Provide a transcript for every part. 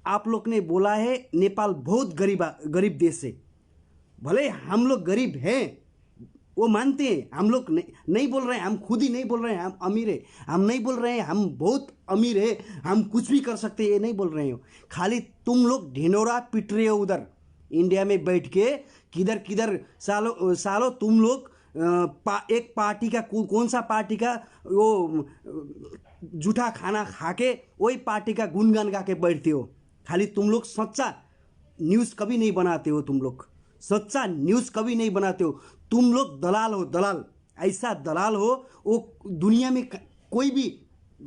आप लोग ने बोला है नेपाल बहुत गरीब देश है। भले हम लोग गरीब हैं, वो मानते हैं। हम लोग नहीं बोल रहे हैं, हम खुद ही नहीं बोल रहे हैं हम अमीर है। हम नहीं बोल रहे हैं हम बहुत अमीर है, हम कुछ भी कर सकते हैं, ये नहीं बोल रहे हो। खाली तुम लोग ढिंडोरा पीट रहे हो उधर इंडिया में बैठ के। किधर किधर सालों तुम लोग एक पार्टी का कौन सा पार्टी का वो जूठा खाना खा के वही पार्टी का गुणगान गा के बैठते हो। खाली तुम लोग सच्चा न्यूज़ कभी नहीं बनाते हो। तुम लोग सच्चा न्यूज़ कभी नहीं बनाते हो। तुम लोग दलाल हो, दलाल। ऐसा दलाल हो वो दुनिया में कोई भी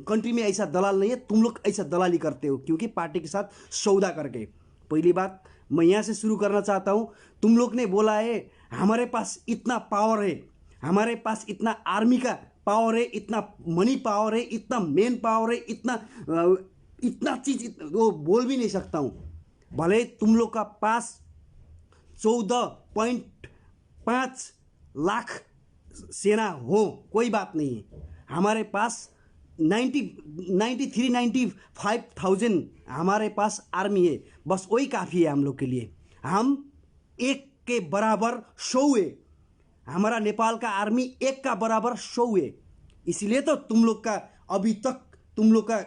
कंट्री में ऐसा दलाल नहीं है। तुम लोग ऐसा दलाली करते हो क्योंकि पार्टी के साथ सौदा करके। पहली बात मैं यहाँ से शुरू करना चाहता हूँ। तुम लोग ने बोला है हमारे पास इतना पावर है, हमारे पास इतना आर्मी का पावर है, इतना मनी पावर है, इतना मेन पावर है, इतना चीज़ वो बोल भी नहीं सकता हूँ। भले तुम लोग का पास 14.5 लाख सेना हो, कोई बात नहीं है। हमारे पास 95,000 हमारे पास आर्मी है, बस वही काफ़ी है हम लोग के लिए। हम एक के बराबर 100 है। हमारा नेपाल का आर्मी एक का बराबर 100 है। इसलिए तो तुम लोग का अभी तक तुम लोग का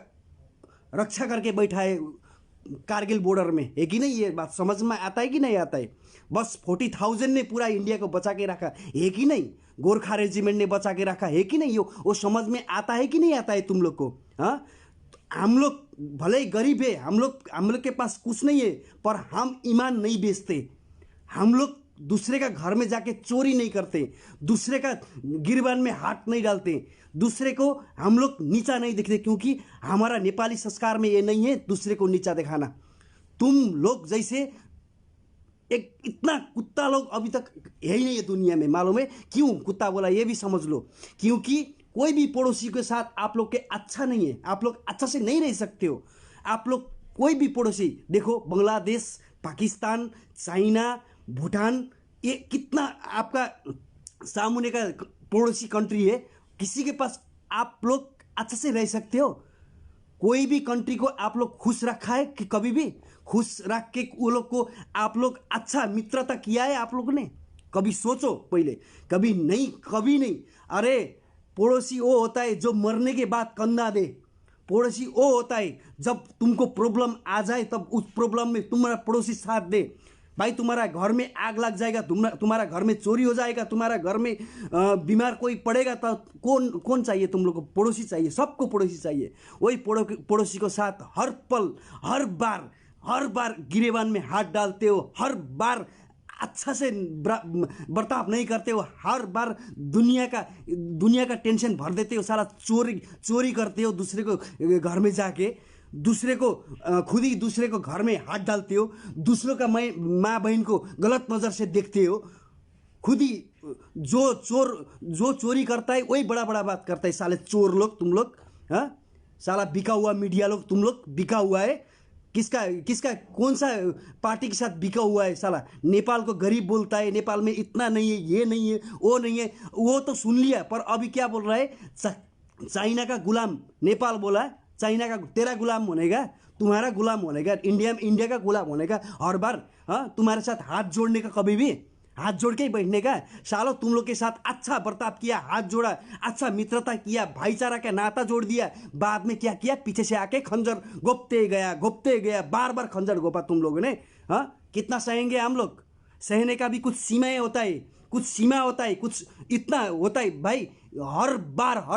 रक्षा करके बैठा है कारगिल बॉर्डर में, है कि नहीं? ये बात समझ में आता है कि नहीं आता है? बस 40,000 ने पूरा इंडिया को बचा के रखा है कि नहीं? गोरखा रेजिमेंट ने बचा के रखा है कि नहीं? वो समझ में आता है कि नहीं आता है तुम लोग को? हाँ, हम लोग भले ही गरीब है, हम लोग के पास कुछ नहीं है, पर हम ईमान नहीं बेचते। हम लोग दूसरे का घर में जाके चोरी नहीं करते, दूसरे का गिरबान में हाथ नहीं डालते, दूसरे को हम लोग नीचा नहीं दिखते, क्योंकि हमारा नेपाली संस्कार में ये नहीं है दूसरे को नीचा दिखाना। तुम लोग जैसे एक इतना कुत्ता लोग अभी तक है ही नहीं है दुनिया में। मालूम है क्यों कुत्ता बोला? ये भी समझ लो। क्योंकि कोई भी पड़ोसी के साथ आप लोग के अच्छा नहीं है, आप लोग अच्छा से नहीं रह सकते हो। आप लोग कोई भी पड़ोसी देखो, बांग्लादेश, पाकिस्तान, चाइना, भूटान, ये कितना आपका सामने का पड़ोसी कंट्री है, किसी के पास आप लोग अच्छा से रह सकते हो? कोई भी कंट्री को आप लोग खुश रखा है कि कभी भी? खुश रख के वो लोग को आप लोग अच्छा मित्रता किया है आप लोग ने? कभी सोचो पहले। कभी नहीं, कभी नहीं। अरे पड़ोसी वो होता है जो मरने के बाद कंधा दे। पड़ोसी वो होता है जब तुमको प्रॉब्लम आ जाए तब उस प्रॉब्लम में तुम्हारा पड़ोसी साथ दे। भाई तुम्हारा घर में आग लग जाएगा, तुम्हारा घर में चोरी हो जाएगा, तुम्हारा घर में बीमार कोई पड़ेगा तो कौन चाहिए तुम लोग को? पड़ोसी चाहिए, सबको पड़ोसी चाहिए। वही पड़ोसी को साथ हर पल, हर बार गिरेबान में हाथ डालते हो, हर बार अच्छा से बर्ताव नहीं करते हो, हर बार दुनिया का टेंशन भर देते हो। सारा चोरी करते हो दूसरे को घर में जाके, दूसरे को खुद ही दूसरे को घर में हाथ डालते हो, दूसरों का माँ बहन को गलत नज़र से देखते हो। खुद ही जो चोरी करता है वही बड़ा बात करता है। साले चोर लोग तुम लोग। हाँ, साला बिका हुआ मीडिया लोग, तुम लोग बिका हुआ है। किसका कौन सा पार्टी के साथ बिका हुआ है? साला नेपाल को गरीब बोलता है, नेपाल में इतना नहीं है, ये नहीं है, वो नहीं है। वो तो सुन लिया, पर अभी क्या बोल रहा है? चाइना का गुलाम नेपाल बोला। चाइना का तेरा गुलाम होने का, तुम्हारा गुलाम होने का, इंडिया का गुलाम होने का हर बार। हाँ, तुम्हारे साथ हाथ जोड़ने का, कभी भी हाथ जोड़ के ही बैठने का। सालो तुम लोग के साथ अच्छा बर्ताव किया, हाथ जोड़ा, अच्छा मित्रता किया, भाईचारा का नाता जोड़ दिया। बाद में क्या किया? पीछे से आके खंजर घोपते गया, बार खंजर घोपा तुम लोगों ने। हाँ, कितना सहेंगे हम लोग? सहने का भी कुछ सीमाएं होता है, कुछ सीमा होता है, कुछ इतना होता है भाई। हर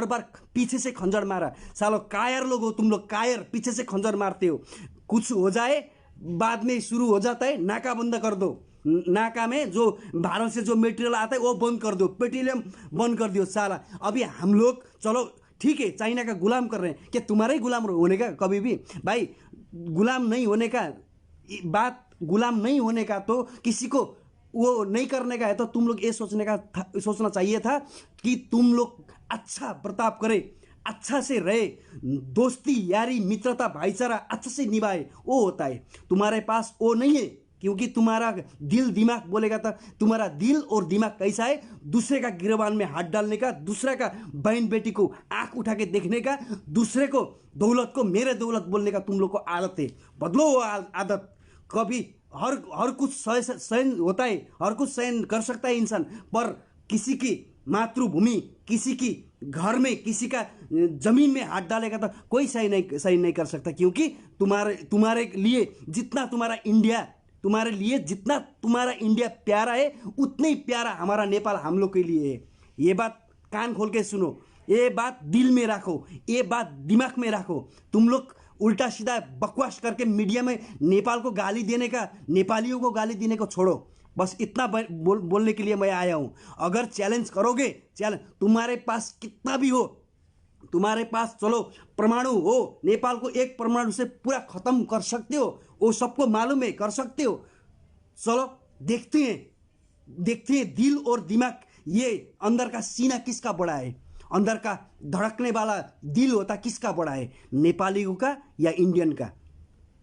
बार पीछे से खंजर मारा। सालो कायर लोग हो तुम लोग, कायर। पीछे से खंजर मारते हो, कुछ हो जाए बाद में शुरू हो जाता है। नाका बंद कर दो, नाका में जो भारत से जो मटेरियल आता है वो बंद कर दो, पेट्रोलियम बंद कर दियो। साला अभी हम लोग चलो ठीक है चाइना का गुलाम कर रहे हैं, क्या तुम्हारा ही गुलाम होने का कभी भी? भाई गुलाम नहीं होने का बात, गुलाम नहीं होने का तो किसी को वो नहीं करने का है, तो तुम लोग ये सोचना चाहिए था कि तुम लोग अच्छा बर्ताव करे, अच्छा से रहे, दोस्ती यारी मित्रता भाईचारा अच्छा से निभाए। वो होता है, तुम्हारे पास वो नहीं है। क्योंकि तुम्हारा दिल दिमाग बोलेगा तो तुम्हारा दिल और दिमाग कैसा है, दूसरे का गिरबान में हाथ डालने का, दूसरे का बहन बेटी को आंख उठा के देखने का, दूसरे को दौलत को मेरे दौलत बोलने का तुम लोग को आदत है। बदलो वो आदत। कभी हर कुछ सहन होता है, हर कुछ सहन कर सकता है इंसान, पर किसी की मातृभूमि, किसी की घर में, किसी का जमीन में हाथ डालेगा तो कोई सही नहीं कर सकता। क्योंकि तुम्हारे लिए जितना तुम्हारा इंडिया प्यारा है, उतना ही प्यारा हमारा नेपाल हम लोग के लिए है। ये बात कान खोल के सुनो, ये बात दिल में रखो, ये बात दिमाग में रखो। तुम लोग उल्टा सीधा बकवास करके मीडिया में नेपाल को गाली देने का, नेपालियों को गाली देने को छोड़ो। बस इतना बोलने के लिए मैं आया हूं। अगर चैलेंज करोगे, चैलेंज तुम्हारे पास कितना भी हो, तुम्हारे पास चलो परमाणु हो, नेपाल को एक परमाणु से पूरा खत्म कर सकते हो, वो सबको मालूम है, कर सकते हो। चलो देखते हैं दिल और दिमाग, ये अंदर का सीना किसका बड़ा है, अंदर का धड़कने वाला दिल होता किसका बड़ा है, नेपालियों का या इंडियन का।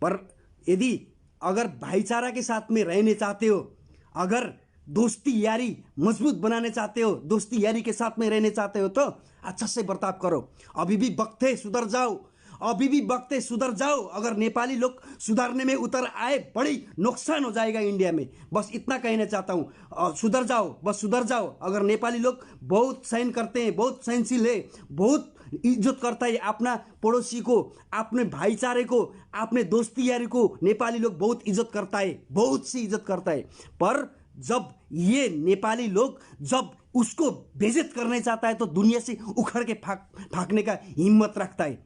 पर यदि अगर भाईचारा के साथ में रहने चाहते हो, अगर दोस्ती यारी मजबूत बनाने चाहते हो, दोस्ती यारी के साथ में रहने चाहते हो, तो अच्छा से बर्ताव करो। अभी भी वक्त है, सुधर जाओ, अभी भी वक्त है, सुधर जाओ। अगर नेपाली लोग सुधरने में उतर आए, बड़ी नुकसान हो जाएगा इंडिया में। बस इतना कहना चाहता हूँ, सुधर जाओ, बस सुधर जाओ। अगर नेपाली लोग बहुत सहन करते हैं, बहुत सहनशील है, बहुत इज्जत करता है अपना पड़ोसी को, अपने भाईचारे को, अपने दोस्ती यारी को, नेपाली लोग बहुत इज्जत करता है, बहुत सी इज्जत करता है। पर जब ये नेपाली लोग जब उसको बेइज्जत करने चाहता है तो दुनिया से उखड़ के भागने का हिम्मत रखता है।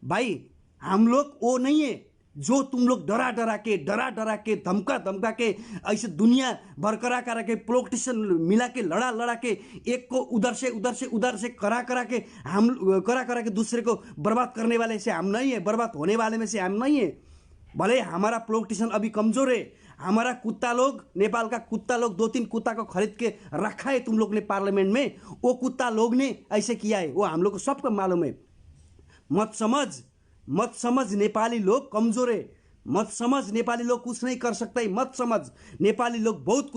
भाई हम लोग वो नहीं है जो तुम लोग डरा डरा के धमका के ऐसे दुनिया भर करा पॉलिटिशियन मिला के लड़ा के एक को उधर से करा के दूसरे को बर्बाद करने वाले से हम नहीं है, बर्बाद होने वाले में से हम नहीं है। भले हमारा पॉलिटिशियन अभी कमजोर है, हमारा कुत्ता लोग, नेपाल का कुत्ता लोग 2-3 कुत्ता को खरीद के रखा है तुम लोग ने पार्लियामेंट में, वो कुत्ता लोग ने ऐसे किया है, वो हम लोग को सबको मालूम है। मत समझ नेपाली लोग कमजोर है, मत समझ नेपाली लोग कुछ नहीं कर सकता है, मत समझ नेपाली लोग बहुत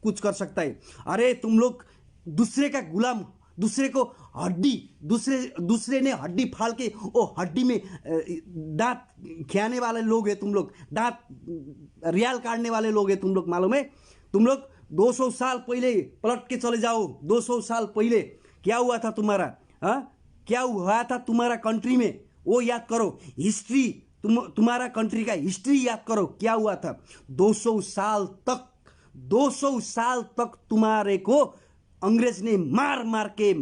कुछ कर सकता है। अरे तुम लोग दूसरे का गुलाम, दूसरे को हड्डी, दूसरे ने हड्डी फाड़ के वो हड्डी में दांत खियाने वाले लोग हैं तुम लोग, दांत रियाल काटने वाले लोग हैं तुम लोग, मालूम है। तुम लोग 200 साल पहले पलट के चले जाओ, 200 साल पहले क्या हुआ था तुम्हारा, क्या हुआ था तुम्हारा कंट्री में, वो याद करो। हिस्ट्री, तुम्हारा कंट्री का हिस्ट्री याद करो, क्या हुआ था। 200 साल तक तुम्हारे को अंग्रेज ने मार मार के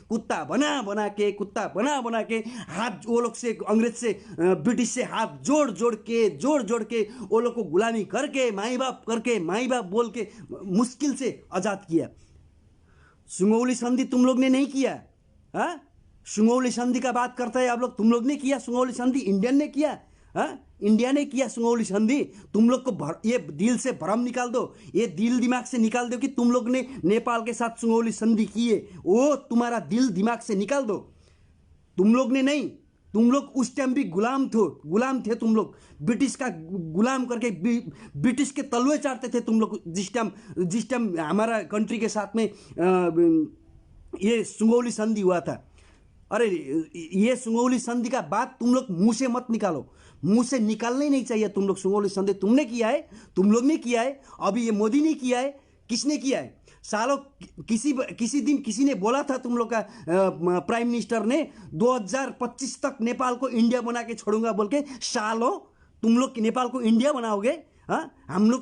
कुत्ता बना के हाथ, वो लोग से अंग्रेज से ब्रिटिश से हाथ जोड़ के वो लोग को गुलामी करके माई बाप बोल के मुश्किल से आजाद किया। सुगौली संधि तुम लोग ने नहीं किया, हाँ? सुगौली संधि का बात करता है आप लोग, तुम लोग ने किया सुगौली संधि, इंडियन ने किया, हाँ? इंडिया ने किया सुगौली संधि। तुम लोग को ये दिल से भ्रम निकाल दो, ये दिल दिमाग से निकाल दो कि तुम लोग ने नेपाल के साथ सुगौली संधि की है, वो तुम्हारा दिल दिमाग से निकाल दो। तुम लोग ने नहीं, तुम लोग उस टाइम भी गुलाम थे तुम लोग, ब्रिटिश का गुलाम करके ब्रिटिश के तलवे चाटते थे तुम लोग। जिस टाइम हमारा कंट्री के साथ में ये सुगौली संधि हुआ था। अरे ये सुगौली संधि का बात तुम लोग मुंह से मत निकालो, मुंह से निकालना ही नहीं चाहिए तुम लोग। सुगौली संधि तुमने किया है, तुम लोग ने किया है, अभी ये मोदी ने किया है, किसने किया है सालों। किसी दिन किसी ने बोला था तुम लोग का प्राइम मिनिस्टर ने 2025 तक नेपाल को इंडिया बना के छोड़ूंगा बोल के। सालों तुम लोग नेपाल को इंडिया बनाओगे, हाँ? हम लोग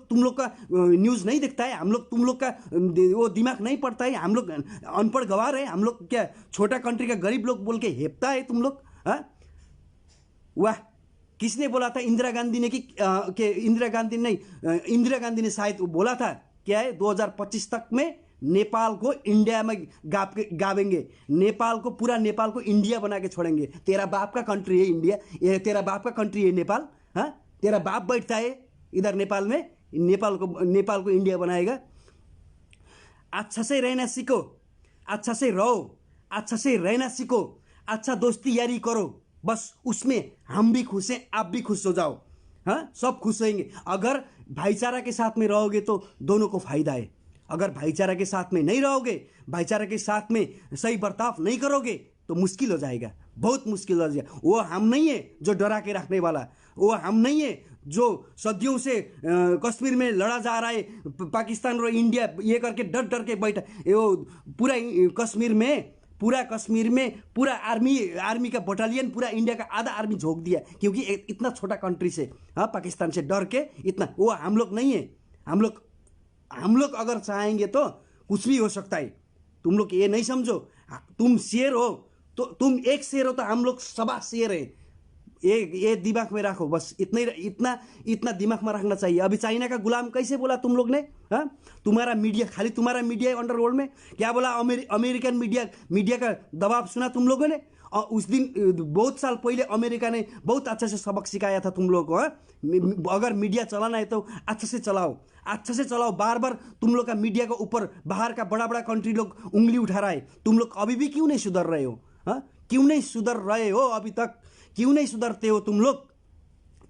तुम लोग का न्यूज़ नहीं दिखता है, तुम लोग का वो दिमाग नहीं पड़ता है, हम लोग अनपढ़ गवार है, हम लोग क्या छोटा कंट्री का गरीब लोग बोल के हेपता है तुम लोग, हाँ? वाह, किसने बोला था? इंदिरा गांधी ने कि इंदिरा गांधी ने शायद बोला था क्या है 2025 तक में नेपाल को इंडिया में गावेंगे, पूरा नेपाल को इंडिया बना के छोड़ेंगे। तेरा बाप का कंट्री है इंडिया, ये तेरा बाप का कंट्री है नेपाल, हाँ? तेरा बाप बैठता है इधर नेपाल में, नेपाल को इंडिया बनाएगा। अच्छा से रहना सीखो, अच्छा से रहो, अच्छा से रहना सीखो, अच्छा दोस्ती यारी करो, बस उसमें हम भी खुश हैं, आप भी खुश हो जाओ। हाँ, सब खुश रहेंगे। अगर भाईचारा के साथ में रहोगे तो दोनों को फायदा है। अगर भाईचारा के साथ में नहीं रहोगे, भाईचारा के साथ में सही बर्ताव नहीं करोगे तो मुश्किल हो जाएगा, बहुत मुश्किल हो जाएगा। वो हम नहीं है जो डरा के रखने वाला, वो हम नहीं है जो सदियों से कश्मीर में लड़ा जा रहा है, पाकिस्तान और इंडिया ये करके डर डर के बैठा। वो पूरा कश्मीर में पूरा आर्मी का बटालियन, पूरा इंडिया का आधा आर्मी झोंक दिया, क्योंकि इतना छोटा कंट्री से, हाँ, पाकिस्तान से डर के इतना। वो हम लोग नहीं है। हम लोग अगर चाहेंगे तो कुछ भी हो सकता है। तुम लोग ये नहीं समझो, तुम शेर हो तो तुम एक शेर हो तो हम लोग सवा शेर है। ये दिमाग में रखो, बस इतना दिमाग में रखना चाहिए। अभी चाइना का गुलाम कैसे बोला तुम लोग ने? हाँ, तुम्हारा मीडिया, खाली तुम्हारा मीडिया है अंडरवर्ल्ड में, क्या बोला? अमेरिकन मीडिया का दबाव सुना तुम लोगों ने। और उस दिन बहुत साल पहले अमेरिका ने बहुत अच्छे से सबक सिखाया था तुम लोग को। अगर मीडिया चलाना है तो अच्छे से चलाओ। बार बार तुम लोग का मीडिया के ऊपर बाहर का बड़ा बड़ा कंट्री लोग उंगली उठा रहा है। तुम लोग अभी भी क्यों नहीं सुधर रहे हो? हाँ, क्यों नहीं सुधर रहे हो अभी तक? क्यों नहीं सुधरते हो तुम लोग?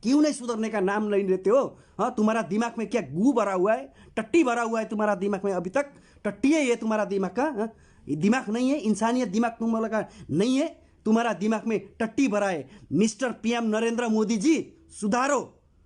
क्यों नहीं सुधरने का नाम नहीं लेते हो? हाँ, तुम्हारा दिमाग में क्या गू भरा हुआ है, टट्टी भरा हुआ है तुम्हारा दिमाग में? अभी तक टट्टी है ये तुम्हारा दिमाग का। हाँ? दिमाग नहीं है, इंसानियत दिमाग तुम लोग का नहीं है, तुम्हारा दिमाग में टट्टी भरा है। मिस्टर पीएम नरेंद्र मोदी जी, सुधारो।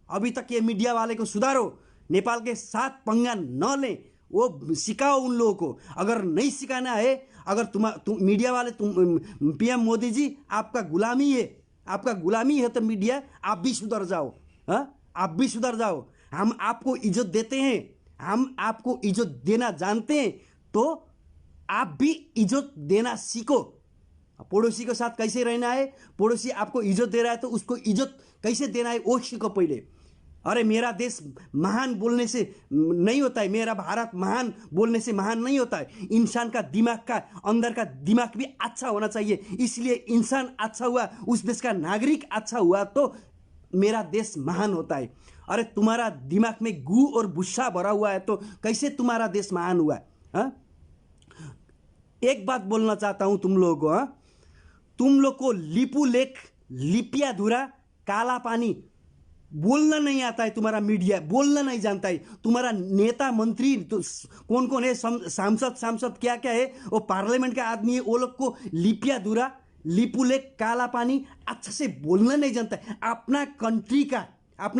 अभी तक ये मीडिया वाले को सुधारो, नेपाल के साथ पंगा न लें, वो सिखाओ उन लोगों को। अगर नहीं सिखाना है, अगर तुम मीडिया वाले, तुम पीएम मोदी जी आपका गुलामी है तो मीडिया आप भी सुधर जाओ। हाँ, आप भी सुधर जाओ। हम आपको इज्जत देते हैं, हम आपको इज्जत देना जानते हैं, तो आप भी इज्जत देना सीखो। पड़ोसी के साथ कैसे रहना है, पड़ोसी आपको इज्जत दे रहा है तो उसको इज्जत कैसे देना है वो सीखो पहले। अरे मेरा देश महान बोलने से नहीं होता है, मेरा भारत महान बोलने से महान नहीं होता है। इंसान का दिमाग का अंदर का दिमाग भी अच्छा होना चाहिए। इसलिए इंसान अच्छा हुआ, उस देश का नागरिक अच्छा हुआ तो मेरा देश महान होता है। अरे तुम्हारा दिमाग में गू और भुस्सा भरा हुआ है तो कैसे तुम्हारा देश महान हुआ? हाँ, एक बात बोलना चाहता हूं तुम लोगों को। हाँ, तुम लोग को लिपू लेक, लिपियाधुरा, काला पानी बोलना नहीं आता है। तुम्हारा मीडिया बोलना नहीं जानता है। तुम्हारा नेता मंत्री तो कौन कौन है, सांसद क्या क्या है, वो पार्लियामेंट का आदमी है, वो लोग को लिपियाधुरा, लिपू लेक, काला पानी अच्छा से बोलना नहीं जानता है। अपना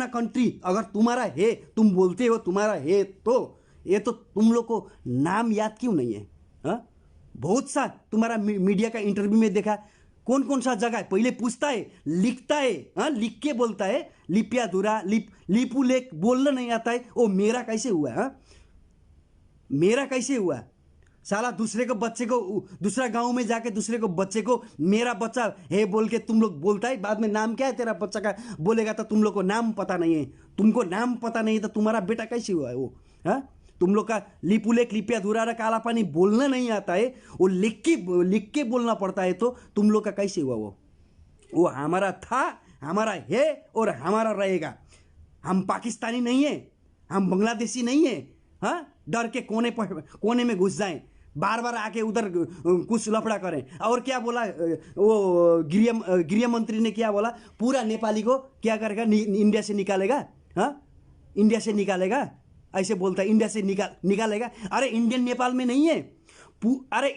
कंट्री अगर तुम्हारा है, तुम बोलते हो तुम्हारा है, तो ये तो तुम लोग को नाम याद क्यों नहीं है? हाँ, बहुत सा तुम्हारा मीडिया का इंटरव्यू में देखा, कौन कौन सा जगह पहले पूछता है, लिखता है। हाँ, लिख के बोलता है लिपियाधुरा, लिपू लेक बोलना नहीं आता है। वो मेरा कैसे हुआ? हाँ, मेरा कैसे हुआ? साला दूसरे को बच्चे को, दूसरा गांव में जाके दूसरे को बच्चे को मेरा बच्चा है बोल के तुम लोग बोलता है। बाद में नाम क्या है तेरा बच्चा का बोलेगा तो तुम लोग को नाम पता नहीं है। तुमको नाम पता नहीं है तो तुम्हारा बेटा कैसे हुआ है वो? हाँ, तुम लोग का लिपू लेक, लिपियाधुरा, काला पानी बोलना नहीं आता है, वो लिख के बोलना पड़ता है, तो तुम लोग का कैसे हुआ? वो हमारा था, हमारा है और हमारा रहेगा। हम पाकिस्तानी नहीं है, हम बांग्लादेशी नहीं है। हाँ, डर के कोने में घुस जाएं, बार बार आके उधर कुछ लफड़ा करें। और क्या बोला वो गृह मंत्री ने? क्या बोला? पूरा नेपाली को क्या करेगा? इंडिया से निकालेगा। हाँ, इंडिया से निकालेगा, ऐसे बोलता है, इंडिया से निकालेगा। अरे इंडियन नेपाल में नहीं है। अरे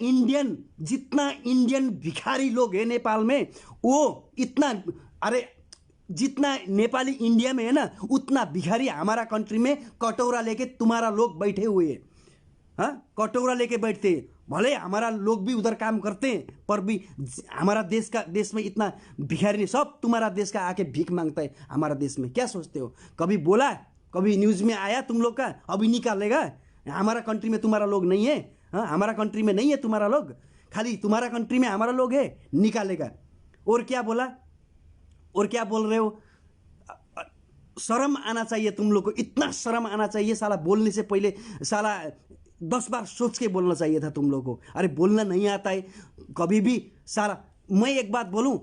जितना इंडियन भिखारी लोग है नेपाल में, वो इतना, अरे जितना नेपाली इंडिया में है ना, उतना भिखारी हमारा कंट्री में कटोरा लेके तुम्हारा लोग बैठे हुए हैं। हाँ, कटोरा लेके बैठते हैं। भले हमारा लोग भी उधर काम करते हैं, पर भी हमारा देश में इतना भिखारी नहीं। सब तुम्हारा देश का आके भीख मांगता है हमारा देश में। क्या सोचते हो? कभी बोला, कभी न्यूज़ में आया तुम लोग का? अभी निकालेगा। हमारा कंट्री में तुम्हारा लोग नहीं है। हाँ, हमारा कंट्री में नहीं है तुम्हारा लोग, खाली तुम्हारा कंट्री में हमारा लोग है, निकालेगा। और क्या बोला? और क्या बोल रहे हो? शर्म आना चाहिए तुम लोग को, इतना शर्म आना चाहिए। साला बोलने से पहले साला 10 बार सोच के बोलना चाहिए था तुम लोग को। अरे बोलना नहीं आता है कभी भी साला। मैं एक बात बोलूं,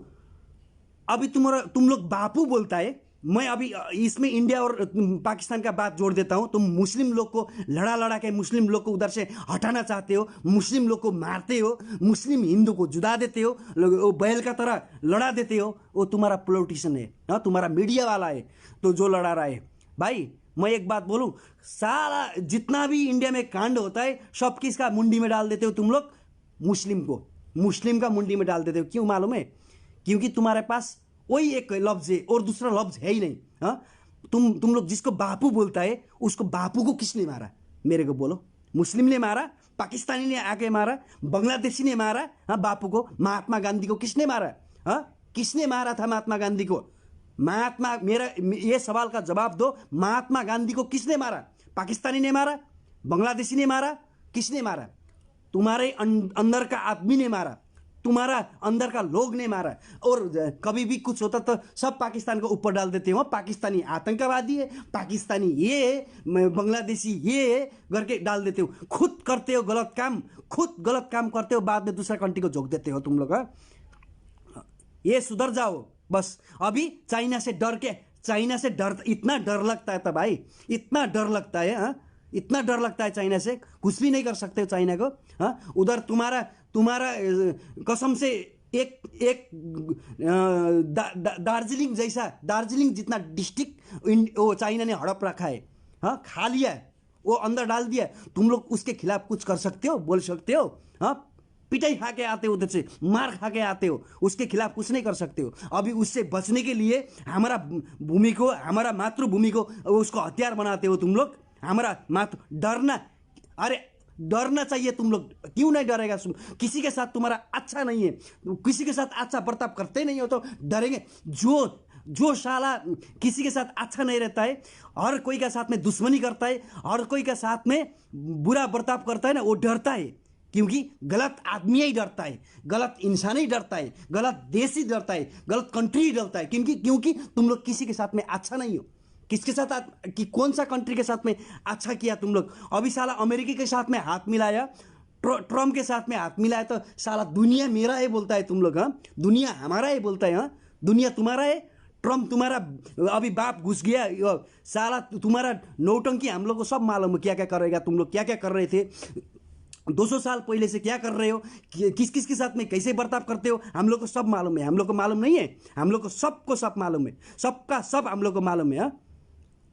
अभी तुम लोग बापू बोलता है, मैं अभी इसमें इंडिया और पाकिस्तान का बात जोड़ देता हूं। तुम मुस्लिम लोग को लड़ा लड़ा के मुस्लिम लोग को उधर से हटाना चाहते हो, मुस्लिम लोग को मारते हो, मुस्लिम हिंदू को जुदा देते हो, वो बैल का तरह लड़ा देते हो। वो तुम्हारा पॉलिटिशियन है, हाँ, तुम्हारा मीडिया वाला है तो जो लड़ा रहा है। भाई मैं एक बात बोलूं, सारा जितना भी इंडिया में कांड होता है सब किसका मुंडी में डाल देते हो तुम लोग? मुस्लिम को, मुस्लिम का मुंडी में डाल देते हो। क्यों मालूम है? क्योंकि तुम्हारे पास वही एक लफ्ज है और दूसरा लफ्ज है ही नहीं। हाँ, तुम लोग जिसको बापू बोलता है उसको बापू को किसने मारा? मेरे को बोलो। मुस्लिम ने मारा, पाकिस्तानी ने आके मारा, बांग्लादेशी ने मारा। हाँ, बापू को, महात्मा गांधी को किसने मारा? हाँ, किसने मारा था महात्मा गांधी को? महात्मा, मेरा ये सवाल का जवाब दो, महात्मा गांधी को किसने मारा? पाकिस्तानी ने मारा, बांग्लादेशी ने मारा, किसने मारा? तुम्हारे अंदर का आदमी ने मारा, तुम्हारा अंदर का लोग ने मारा। और कभी भी कुछ होता तो सब पाकिस्तान को ऊपर डाल देते हो, पाकिस्तानी आतंकवादी है, पाकिस्तानी ये है, बांग्लादेशी ये है करके डाल देते हो। खुद करते हो गलत काम, खुद गलत काम करते हो, बाद में दूसरा कंट्री को झोंक देते हो तुम लोग। ये सुधर जाओ बस। अभी चाइना से डर, इतना डर लगता है तो भाई, इतना डर लगता है। हाँ, इतना डर लगता है चाइना से, कुछ भी नहीं कर सकते हो चाइना को। हाँ, उधर तुम्हारा कसम से एक दार्जिलिंग जैसा, दार्जिलिंग जितना डिस्ट्रिक्ट वो चाइना ने हड़प रखा है। हाँ, खा लिया, वो अंदर डाल दिया। तुम लोग उसके खिलाफ कुछ कर सकते हो, बोल सकते हो? हाँ, पिटाई खा के आते हो, उधर से मार खा के आते हो, उसके खिलाफ कुछ नहीं कर सकते हो। अभी उससे बचने के लिए हमारा भूमि को, हमारा मातृभूमि को उसको हथियार बनाते हो तुम लोग। हमारा डरना, अरे डरना चाहिए तुम लोग। क्यों नहीं डरेगा? किसी के साथ तुम्हारा अच्छा नहीं है, किसी के साथ अच्छा बर्ताव करते नहीं हो तो डरेंगे? जो साला किसी के साथ अच्छा नहीं रहता है, हर कोई के साथ में दुश्मनी करता है, हर कोई के साथ में बुरा बर्ताव करता है ना, वो डरता है। क्योंकि गलत आदमी ही डरता है, गलत इंसान ही डरता है, गलत देश ही डरता है, गलत कंट्री ही डरता है। क्योंकि तुम लोग किसी के साथ में अच्छा नहीं हो। किसके साथ कि कौन सा कंट्री के साथ में अच्छा किया तुम लोग? अभी साला अमेरिका के साथ में हाथ मिलाया, ट्रम्प के साथ में हाथ मिलाया तो साला दुनिया मेरा है बोलता है तुम लोग। हाँ, दुनिया हमारा है बोलता है। हाँ, दुनिया तुम्हारा है, ट्रम्प तुम्हारा अभी बाप घुस गया। साला तुम्हारा नौटंकी हम लोग को सब मालूम है, क्या क्या करेगा तुम लोग, क्या क्या कर रहे थे 200 साल पहले से, क्या कर रहे हो, किस किस के साथ में कैसे बर्ताव करते हो, हम लोग को सब मालूम है। हम लोग को मालूम नहीं है? हम लोग को सबको सब मालूम है, सबका सब हम लोग को मालूम है।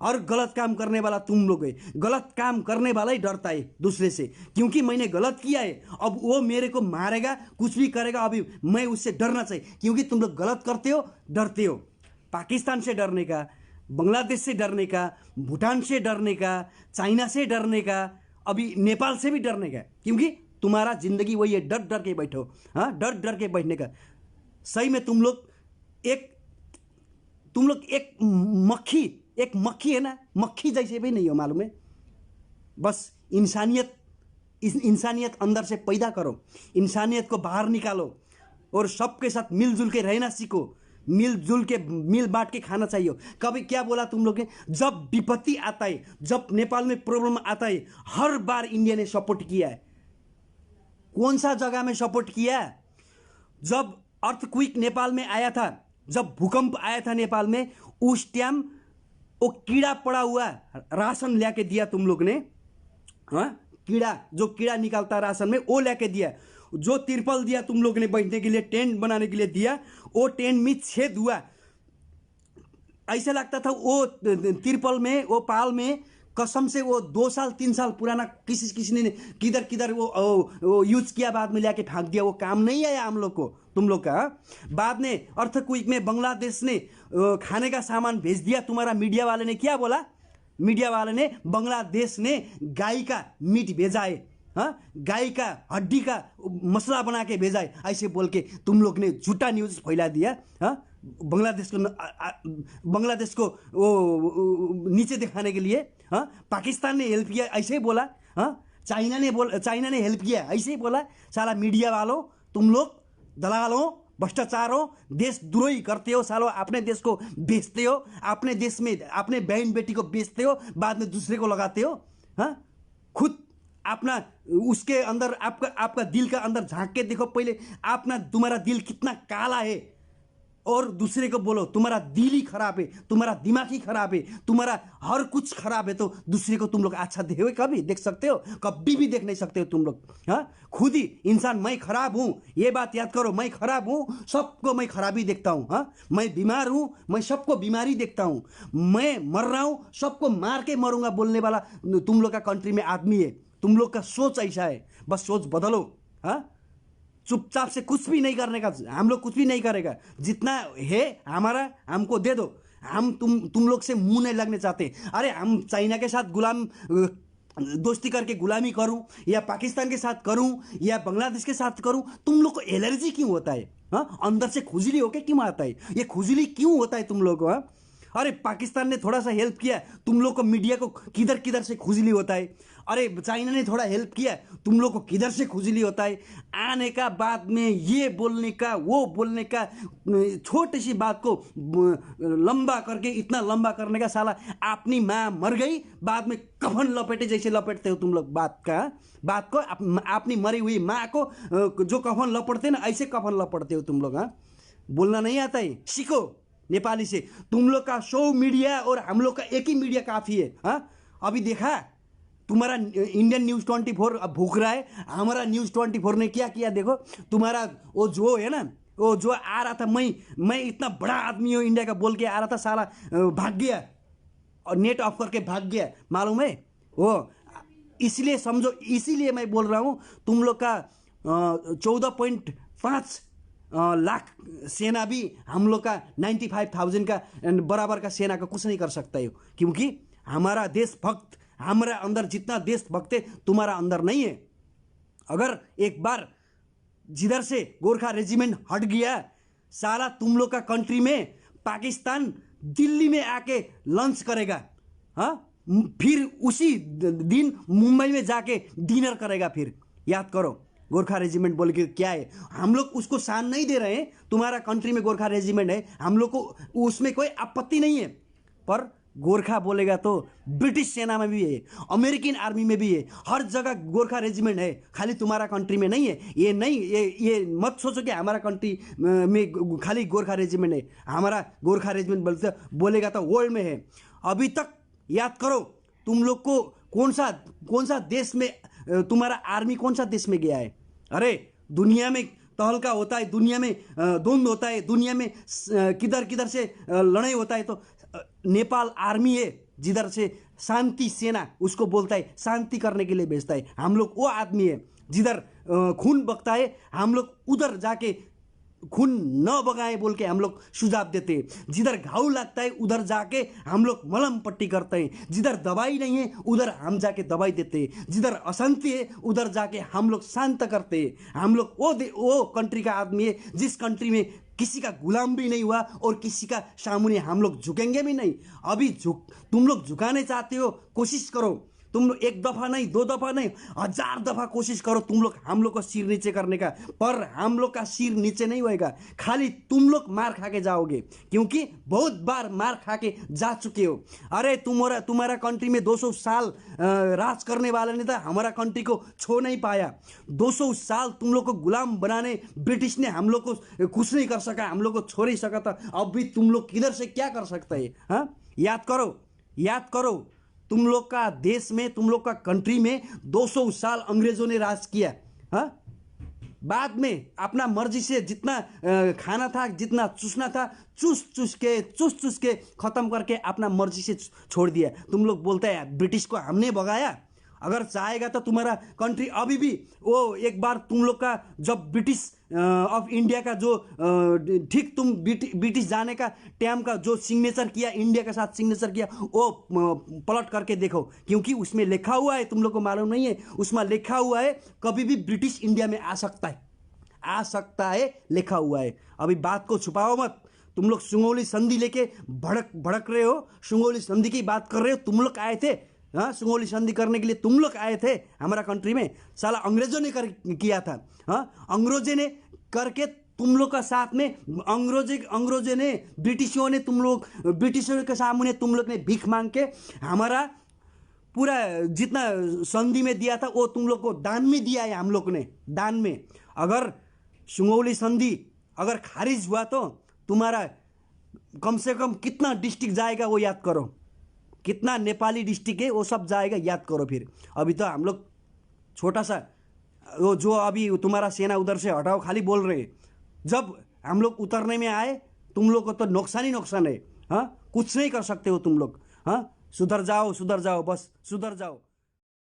और गलत काम करने वाला तुम लोग है। गलत काम करने वाला ही डरता है दूसरे से, क्योंकि मैंने गलत किया है, अब वो मेरे को मारेगा, कुछ भी करेगा, अभी मैं उससे डरना चाहिए। क्योंकि तुम लोग गलत करते हो, डरते हो। पाकिस्तान से डरने का, बांग्लादेश से डरने का, भूटान से डरने का, चाइना से डरने का, अभी नेपाल से भी डरने का। क्योंकि तुम्हारा जिंदगी वही है, डर डर के बैठो। हाँ, डर डर के बैठने का। सही में तुम लोग एक मक्खी है ना, मक्खी जैसे भी नहीं हो, मालूम है? बस इंसानियत अंदर से पैदा करो, इंसानियत को बाहर निकालो और सबके साथ मिलजुल के रहना सीखो, मिलजुल के मिल बांट के खाना चाहिए। कभी क्या बोला तुम लोग ने? जब विपत्ति आता है, जब नेपाल में प्रॉब्लम आता है, हर बार इंडिया ने सपोर्ट किया है। कौन सा जगह में सपोर्ट किया? जब अर्थक्वेक नेपाल में आया था, जब भूकंप आया था नेपाल में, उस टाइम वो कीड़ा पड़ा हुआ राशन लेके दिया तुम लोग ने। हाँ, कीड़ा, जो कीड़ा निकालता राशन में, वो लेके दिया। जो तिरपल दिया तुम लोग ने बैठने के लिए, टेंट बनाने के लिए दिया, वो टेंट में छेद हुआ। ऐसा लगता था वो तिरपल में, वो पाल में, कसम से वो 2 साल 3 साल पुराना किसी ने किधर वो यूज किया, बाद में लेके फेंक दिया। वो काम नहीं आया हम लोग को, तुम लोग का। बाद में अर्थक्वेक में बांग्लादेश ने खाने का सामान भेज दिया। तुम्हारा मीडिया वाले ने क्या बोला? मीडिया वाले ने बांग्लादेश ने गाय का मीट भेजा है, हाँ, गाय का हड्डी का मसला बना के भेजा है, ऐसे बोल के तुम लोग ने झूठा न्यूज फैला दिया। हाँ, बांग्लादेश को वो नीचे दिखाने के लिए। हाँ, पाकिस्तान ने हेल्प किया, ऐसे ही बोला। हाँ, चाइना ने हेल्प किया, ऐसे ही बोला। साला मीडिया वालों, तुम लोग दलालों, भ्रष्टाचारों, देशद्रोही करते हो। सालों अपने देश को बेचते हो, अपने देश में अपने बहन बेटी को बेचते हो, बाद में दूसरे को लगाते हो। हाँ, खुद अपना उसके अंदर आपका दिल का अंदर झांक के देखो पहले, तुम्हारा दिल कितना काला है। और दूसरे को बोलो तुम्हारा दिल ही खराब है, तुम्हारा दिमाग ही खराब है, तुम्हारा हर कुछ खराब है, तो दूसरे को तुम लोग अच्छा देखो? कभी देख सकते हो? कभी भी देख नहीं सकते हो तुम लोग। हाँ, खुद ही इंसान मैं खराब हूँ, ये बात याद करो, मैं खराब हूँ, सबको मैं खराबी देखता हूँ। हाँ, मैं बीमार हूँ, मैं सबको बीमारी देखता हूँ, मैं मर रहा हूँ, सबको मार के मरूंगा बोलने वाला तुम लोग का कंट्री में आदमी है। तुम लोग का सोच ऐसा है, बस सोच बदलो। हाँ, चुपचाप से कुछ भी नहीं करने का, हम लोग कुछ भी नहीं करेगा, जितना है हमारा हमको दे दो। हम तुम लोग से मुंह नहीं लगने चाहते। अरे हम चाइना के साथ दोस्ती करके गुलामी करूं, या पाकिस्तान के साथ करूं, या बांग्लादेश के साथ करूं, तुम लोग को एलर्जी क्यों होता है? हाँ, अंदर से खुजली होके क्यों आता है? ये खुजली क्यों होता है तुम लोग को? हाँ, अरे पाकिस्तान ने थोड़ा सा हेल्प किया, तुम लोग को मीडिया को किधर किधर से खुजली होता है। अरे चाइना ने थोड़ा हेल्प किया, तुम लोग को किधर से खुजली होता है। आने का बाद में ये बोलने का, वो बोलने का, छोटी सी बात को लंबा करके, इतना लंबा करने का। साला अपनी माँ मर गई, बाद में कफन लपेटे जैसे लपेटते हो तुम लोग बात को। अपनी मरी हुई माँ को जो कफन लपटते ना, ऐसे कफन लपटते हो तुम लोग। हाँ, बोलना नहीं आता है, सीखो नेपाली से। तुम लोग का 100 मीडिया और हम लोग का एक ही मीडिया काफी है। हाँ, अभी देखा तुम्हारा इंडियन न्यूज़ 24 अब भूख रहा है, हमारा न्यूज़ 24 ने क्या किया देखो। तुम्हारा वो जो है ना, वो जो आ रहा था, मैं इतना बड़ा आदमी हूँ इंडिया का बोल के आ रहा था, साला भाग गया और नेट ऑफ करके भाग गया, मालूम है वो। इसलिए समझो, इसीलिए मैं बोल रहा हूँ तुम लोग का 14.5 लाख सेना भी हम लोग का 95,000 का बराबर का सेना का कुछ नहीं कर सकता है, क्योंकि हमारा देशभक्त, हमारे अंदर जितना देशभक्त है तुम्हारा अंदर नहीं है। अगर एक बार जिधर से गोरखा रेजिमेंट हट गया, साला तुम लोग का कंट्री में पाकिस्तान दिल्ली में आके लंच करेगा। हाँ, फिर उसी दिन मुंबई में जाके डिनर करेगा। फिर याद करो, गोरखा रेजिमेंट बोल के क्या है, हम लोग उसको शान नहीं दे रहे हैं। तुम्हारा कंट्री में गोरखा रेजिमेंट है, हम लोग को उसमें कोई आपत्ति नहीं है, पर गोरखा बोलेगा तो ब्रिटिश सेना में भी है, अमेरिकन आर्मी में भी है, हर जगह गोरखा रेजिमेंट है, खाली तुम्हारा कंट्री में नहीं है। ये नहीं, ये मत सोचो कि हमारा कंट्री में खाली गोरखा रेजिमेंट है। हमारा गोरखा रेजिमेंट बोलेगा तो वर्ल्ड में है। अभी तक याद करो, तुम लोग को कौन सा देश में तुम्हारा आर्मी कौन सा देश में गया है? अरे दुनिया में तहलका होता है, दुनिया में द्वंद्व होता है, दुनिया में किधर किधर से लड़ाई होता है, तो नेपाल आर्मी है जिधर से शांति सेना उसको बोलता है, शांति करने के लिए भेजता है। हम लोग वो आदमी है जिधर खून बगता है, हम लोग उधर जाके खून न बगाए बोल के हम लोग सुझाव देते हैं। जिधर घाव लगता है उधर जाके हम लोग मलम पट्टी करते हैं। जिधर दवाई नहीं है उधर हम जाके दवाई देते हैं। जिधर अशांति है उधर जाके हम लोग शांत करते हैं। हम लोग वो कंट्री का आदमी है जिस कंट्री में किसी का गुलाम भी नहीं हुआ और किसी का सामने हम लोग झुकेंगे भी नहीं। अभी तुम लोग झुकाने चाहते हो, कोशिश करो। तुम लोग एक दफा नहीं, 2 दफा नहीं, 1000 दफा कोशिश करो तुम लोग हम लोग का सिर नीचे करने का, पर हम लोग का सिर नीचे नहीं होएगा। खाली तुम लोग मार खा के जाओगे, क्योंकि बहुत बार मार खा के जा चुके हो। अरे तुम्हारा कंट्री में 200 साल राज करने वाला ने था, हमारा कंट्री को छो नहीं पाया। 200 साल तुम लोग को गुलाम बनाने ब्रिटिश ने हम लोग को कुछ नहीं कर सका, हम लोग को छोड़ ही सका था। अब भी तुम लोग किधर से क्या कर सकते हैं? हाँ, याद करो, तुम लोग का देश में, तुम लोग का कंट्री में 200 साल अंग्रेजों ने राज किया। हाँ, बाद में अपना मर्जी से जितना खाना था, जितना चूसना था, चूस चूस के खत्म करके अपना मर्जी से छोड़ दिया। तुम लोग बोलते हैं ब्रिटिश को हमने भगाया। अगर चाहेगा तो तुम्हारा कंट्री अभी भी वो एक बार तुम लोग का जब ब्रिटिश ऑफ इंडिया का जो ठीक तुम ब्रिटिश जाने का टाइम का जो सिग्नेचर किया, इंडिया के साथ सिग्नेचर किया, वो पलट करके देखो, क्योंकि उसमें लिखा हुआ है, तुम लोग को मालूम नहीं है, उसमें लिखा हुआ है कभी भी ब्रिटिश इंडिया में आ सकता है, लिखा हुआ है। अभी बात को छुपाओ मत। तुम लोग सुंगोली संधि लेके भड़क रहे हो, सुंगोली संधि की बात कर रहे हो। तुम लोग आए थे, हाँ, सुंगोली संधि करने के लिए तुम लोग आए थे हमारा कंट्री में। साला अंग्रेजों ने किया था। हाँ, अंग्रेजों ने करके तुम लोग का साथ में अंग्रेजों ने, ब्रिटिशों के सामने तुम लोग ने भीख मांग के हमारा पूरा जितना संधि में दिया था वो तुम लोग को दान में दिया है। हम लोग ने दान में। अगर सुंगोली संधि अगर खारिज हुआ तो तुम्हारा कम से कम कितना डिस्ट्रिक्ट जाएगा वो याद करो, कितना नेपाली डिस्ट्रिक्ट है वो सब जाएगा, याद करो। फिर अभी तो हम लोग छोटा सा वो जो अभी तुम्हारा सेना उधर से हटाओ खाली बोल रहे हैं, जब हम लोग उतरने में आए तुम लोग को तो नुकसान ही नुकसान है। हाँ, कुछ नहीं कर सकते हो तुम लोग। हाँ, सुधर जाओ बस सुधर जाओ।